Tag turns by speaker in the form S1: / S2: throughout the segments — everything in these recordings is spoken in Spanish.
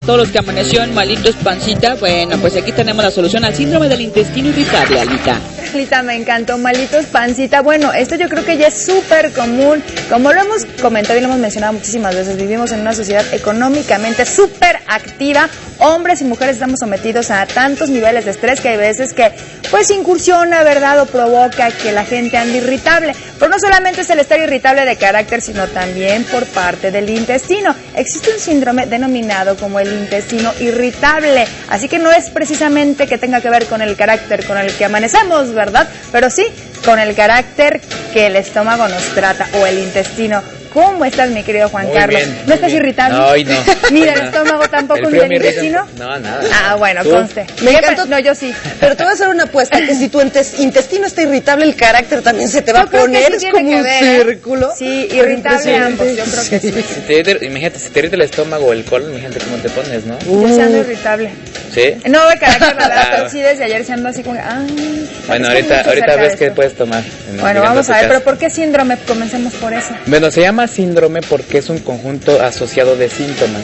S1: Todos los que amanecieron malitos, pancita, bueno, pues aquí tenemos la solución al síndrome del intestino irritable, Alita.
S2: Alita, me encantó, malitos, pancita. Bueno, esto yo creo que ya es súper común. Como lo hemos comentado y lo hemos mencionado muchísimas veces, vivimos en una sociedad económicamente súper activa. Hombres y mujeres estamos sometidos a tantos niveles de estrés que hay veces que pues incursiona, ¿verdad? O provoca que la gente ande irritable. Pero no solamente es el estar irritable de carácter, sino también por parte del intestino. Existe un síndrome denominado como el intestino irritable, así que no es precisamente que tenga que ver con el carácter con el que amanecemos, ¿verdad? Pero sí con el carácter que el estómago nos trata o el intestino. ¿Cómo estás, mi querido Juan
S3: muy
S2: Carlos?
S3: Bien,
S2: ¿No estás
S3: bien.
S2: irritable?
S3: No, hoy no.
S2: ¿Ni del estómago tampoco, ni del intestino?
S3: No, nada.
S2: Ah, bueno,
S3: ¿Tú?
S2: conste.
S4: Me encantó.
S2: No, yo sí.
S4: Pero te voy a hacer una apuesta, que si tu intestino está irritable, el carácter también se te va a poner, es como un círculo.
S2: Sí, irritable ambos, yo creo que sí.
S3: Imagínate, si te irrita el estómago o el colon, imagínate cómo te pones, ¿no?
S2: Yo se ando irritable.
S3: ¿Sí?
S2: No, de carácter, la verdad, pero sí desde ayer se ando así como, ay.
S3: Bueno, ahorita ves qué puedes tomar.
S2: Bueno, vamos a ver, pero ¿por qué síndrome? Comencemos por eso.
S3: Bueno, se llama síndrome porque es un conjunto asociado de síntomas.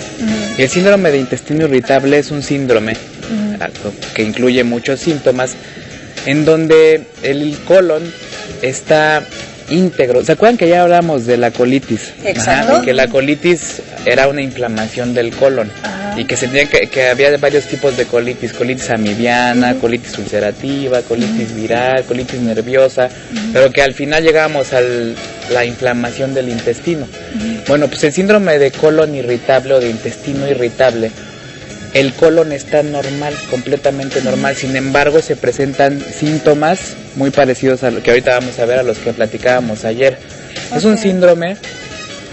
S3: Y el síndrome de intestino irritable es un síndrome que incluye muchos síntomas en donde el colon está íntegro. ¿Se acuerdan que ya hablamos de la colitis?
S4: Exacto.
S3: Ajá, que la colitis era una inflamación del colon. Y que se tenía que había varios tipos de colitis: colitis amibiana, colitis ulcerativa, colitis viral, colitis nerviosa, pero que al final llegábamos a la inflamación del intestino. Bueno, pues el síndrome de colon irritable o de intestino irritable, el colon está normal, completamente normal. Sin embargo, se presentan síntomas muy parecidos a lo que ahorita vamos a ver, a los que platicábamos ayer. Es un síndrome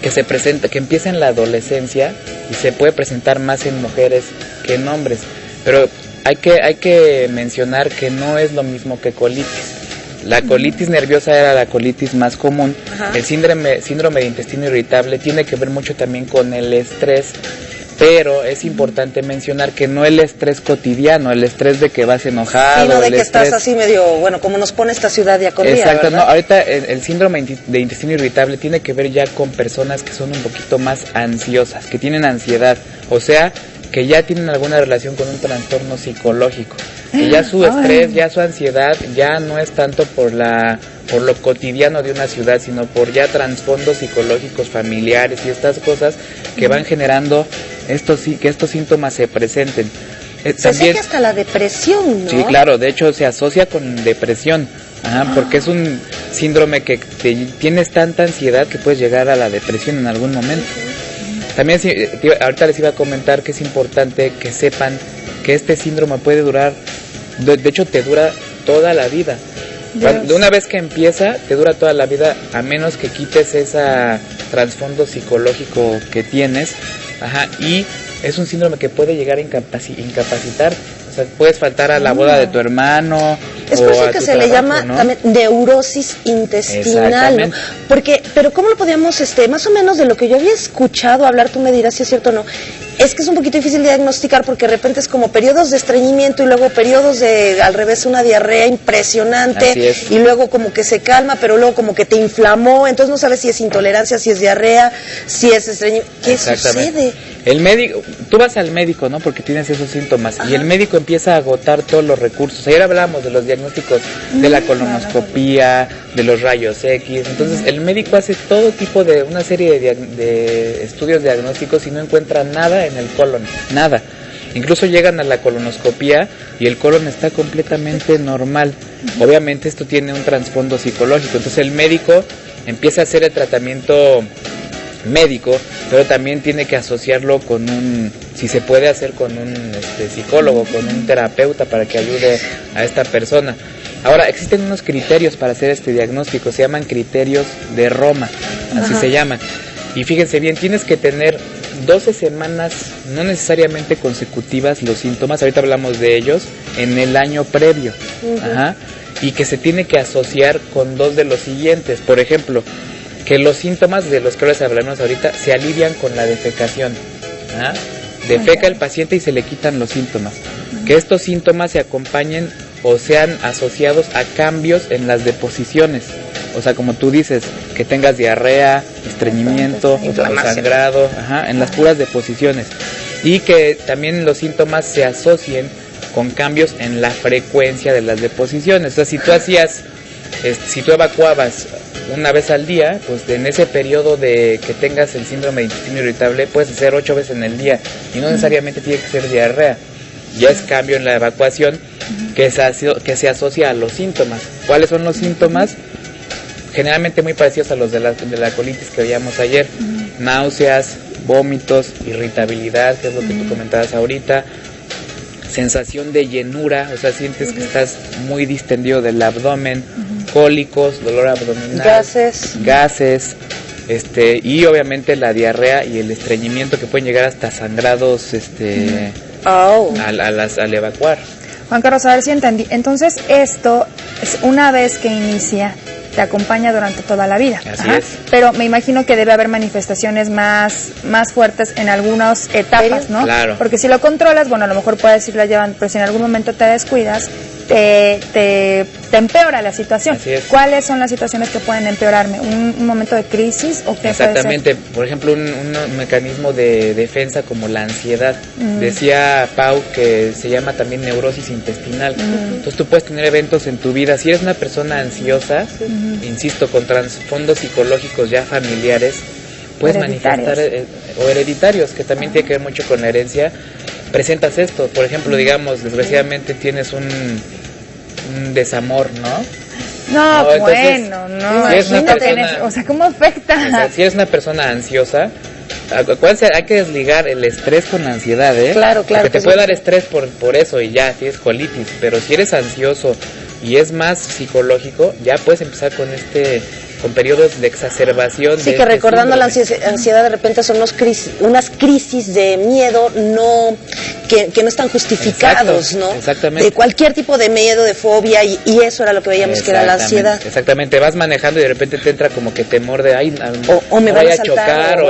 S3: que se presenta, que empieza en la adolescencia y se puede presentar más en mujeres que en hombres. Pero hay que mencionar que no es lo mismo que colitis. La colitis nerviosa era la colitis más común. El síndrome de intestino irritable tiene que ver mucho también con el estrés, pero es importante mencionar que no el estrés cotidiano, el estrés de que vas enojado,
S4: sino de
S3: el
S4: que
S3: estrés...
S4: estás así medio, bueno, como nos pone esta ciudad ya con día,
S3: Exacto,
S4: ¿verdad?
S3: no, ahorita el síndrome de intestino irritable tiene que ver ya con personas que son un poquito más ansiosas, que tienen ansiedad, o sea, que ya tienen alguna relación con un trastorno psicológico, que ya su estrés, ya su ansiedad, ya no es tanto por lo cotidiano de una ciudad, sino por ya trasfondos psicológicos familiares y estas cosas que van generando que estos síntomas se presenten.
S4: Se asocia hasta la depresión, ¿no?
S3: Sí, claro, de hecho se asocia con depresión, porque es un síndrome que tienes tanta ansiedad que puedes llegar a la depresión en algún momento. También ahorita les iba a comentar que es importante que sepan que este síndrome puede durar, de hecho te dura toda la vida. De una vez que empieza, te dura toda la vida, a menos que quites ese trasfondo psicológico que tienes. Y es un síndrome que puede llegar a incapacitar. O sea, puedes faltar a la boda de tu hermano.
S4: Es por eso que se le llama, ¿no?, también neurosis intestinal, ¿no? Pero ¿cómo lo podíamos, más o menos de lo que yo había escuchado hablar, tú me dirás si es cierto o no, es que es un poquito difícil de diagnosticar porque de repente es como periodos de estreñimiento y luego periodos de, al revés, una diarrea impresionante y luego como que se calma, pero luego como que te inflamó, entonces no sabes si es intolerancia, si es diarrea, si es estreñimiento. ¿Qué sucede?
S3: El médico, tú vas al médico, ¿no? Porque tienes esos síntomas y el médico empieza a agotar todos los recursos. Ayer hablábamos de los diagnósticos de la colonoscopía, de los rayos X. Entonces el médico hace todo tipo de una serie de estudios diagnósticos y no encuentra nada en el colon, nada. Incluso llegan a la colonoscopía y el colon está completamente normal. Obviamente esto tiene un trasfondo psicológico. Entonces el médico empieza a hacer el tratamiento médico, pero también tiene que asociarlo con si se puede hacer con un psicólogo, con un terapeuta para que ayude a esta persona. Ahora, existen unos criterios para hacer este diagnóstico, se llaman criterios de Roma, así se llaman. Y fíjense bien, tienes que tener 12 semanas, no necesariamente consecutivas, los síntomas, ahorita hablamos de ellos, en el año previo. Y que se tiene que asociar con dos de los siguientes. Por ejemplo, que los síntomas de los que les hablaremos ahorita se alivian con la defecación. Defeca el paciente y se le quitan los síntomas. Que estos síntomas se acompañen o sean asociados a cambios en las deposiciones. O sea, como tú dices, que tengas diarrea, estreñimiento, sangrado, en las puras deposiciones. y que también los síntomas se asocien con cambios en la frecuencia de las deposiciones. O sea, si tú evacuabas una vez al día, pues en ese periodo de que tengas el síndrome de intestino irritable, puedes hacer 8 veces en el día y no necesariamente tiene que ser diarrea. Ya es cambio en la evacuación que se asocia a los síntomas. ¿Cuáles son los síntomas? Generalmente muy parecidos a los de la colitis que veíamos ayer. Náuseas, vómitos, irritabilidad, que es lo que tú comentabas ahorita, sensación de llenura, o sea, sientes que estás muy distendido del abdomen, cólicos, dolor abdominal, gases, y obviamente la diarrea y el estreñimiento, que pueden llegar hasta sangrados al evacuar.
S2: Juan Carlos, a ver si entendí. Entonces, esto es una vez que inicia, te acompaña durante toda la vida.
S3: Así es.
S2: Pero me imagino que debe haber manifestaciones más fuertes en algunas etapas, ¿no?
S3: Claro.
S2: Porque si lo controlas, bueno, a lo mejor puedes irla llevando, pero si en algún momento te descuidas, te empeora la situación.
S3: Así es.
S2: ¿Cuáles son las situaciones que pueden empeorarme? ¿Un momento de crisis o qué?
S3: Exactamente. Por ejemplo, un mecanismo de defensa como la ansiedad. Decía Pau que se llama también neurosis intestinal. Entonces tú puedes tener eventos en tu vida. Si eres una persona ansiosa, insisto, con trasfondos psicológicos ya familiares, puedes manifestar, o hereditarios, que también tiene que ver mucho con la herencia, presentas esto. Por ejemplo, digamos, desgraciadamente tienes un desamor, ¿no?
S2: No, bueno, no,
S3: si
S2: imagínate, o sea, ¿cómo afecta?
S3: O sea, si eres una persona ansiosa, acuérdense, hay que desligar el estrés con la ansiedad,
S4: Claro.
S3: Porque te puede dar estrés por eso y ya, si es colitis, pero si eres ansioso y es más psicológico, ya puedes empezar con periodos de exacerbación.
S4: Sí, que recordando la ansiedad de repente son unas crisis de miedo que no están justificados.
S3: Exacto,
S4: ¿no?
S3: Exactamente.
S4: De cualquier tipo de miedo, de fobia, y eso era lo que veíamos que era la ansiedad.
S3: Exactamente, vas manejando y de repente te entra como que temor de,
S4: o me
S3: vaya
S4: a
S3: chocar,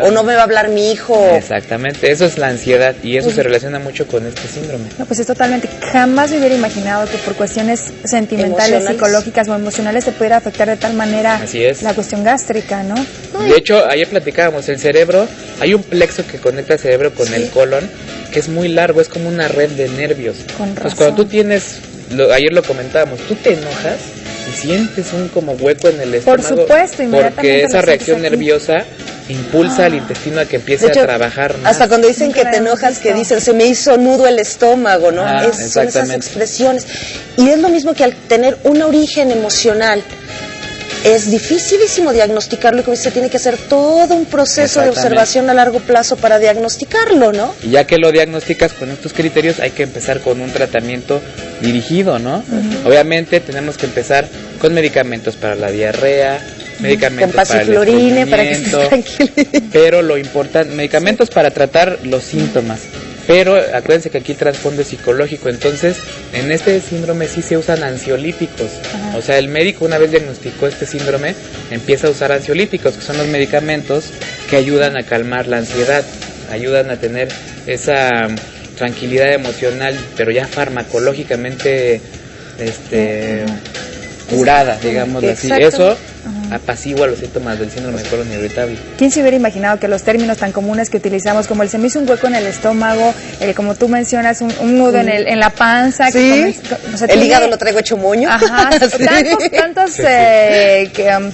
S4: o no me va a hablar mi hijo.
S3: Exactamente, eso es la ansiedad y eso se relaciona mucho con este síndrome.
S2: No, pues es totalmente, jamás me hubiera imaginado que por cuestiones sentimentales, psicológicas o emocionales te pudiera afectar de tal manera.
S3: Así es.
S2: La cuestión gástrica, ¿no?
S3: De hecho, ayer platicábamos, el cerebro, hay un plexo que conecta el cerebro con el colon, que es muy largo, es como una red de nervios. Entonces, cuando tú tienes, ayer lo comentábamos, tú te enojas y sientes un como hueco en el estómago.
S2: Por supuesto, inmediatamente.
S3: Porque esa reacción nerviosa impulsa al intestino a que empiece a trabajar más.
S4: Hasta cuando dicen que te enojas, que dicen, se me hizo nudo el estómago, ¿no? Son esas expresiones. Y es lo mismo que al tener un origen emocional, es dificilísimo diagnosticarlo y como se tiene que hacer todo un proceso de observación a largo plazo para diagnosticarlo, ¿no?
S3: Y ya que lo diagnosticas con estos criterios, hay que empezar con un tratamiento dirigido, ¿no? Obviamente tenemos que empezar con medicamentos para la diarrea, medicamentos
S4: con pasiflorine para que estés tranquilo.
S3: Pero lo importante, medicamentos para tratar los síntomas. Pero acuérdense que aquí el trasfondo es psicológico, entonces en este síndrome sí se usan ansiolíticos. O sea, el médico una vez diagnosticó este síndrome, empieza a usar ansiolíticos, que son los medicamentos que ayudan a calmar la ansiedad, ayudan a tener esa tranquilidad emocional, pero ya farmacológicamente curada, digámoslo así. Eso apacigua los síntomas del síndrome de colon irritable.
S2: ¿Quién se hubiera imaginado que los términos tan comunes que utilizamos, como el se me hizo un hueco en el estómago, como tú mencionas, un nudo en la panza,
S4: sí, el hígado lo traigo hecho moño?
S2: Ajá, tantos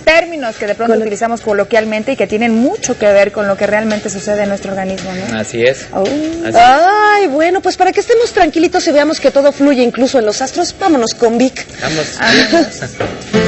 S2: términos que de pronto utilizamos coloquialmente y que tienen mucho que ver con lo que realmente sucede en nuestro organismo, ¿no?
S3: Así es.
S4: Ay, bueno, pues para que estemos tranquilitos y veamos que todo fluye incluso en los astros, vámonos con Vic.
S3: Vamos.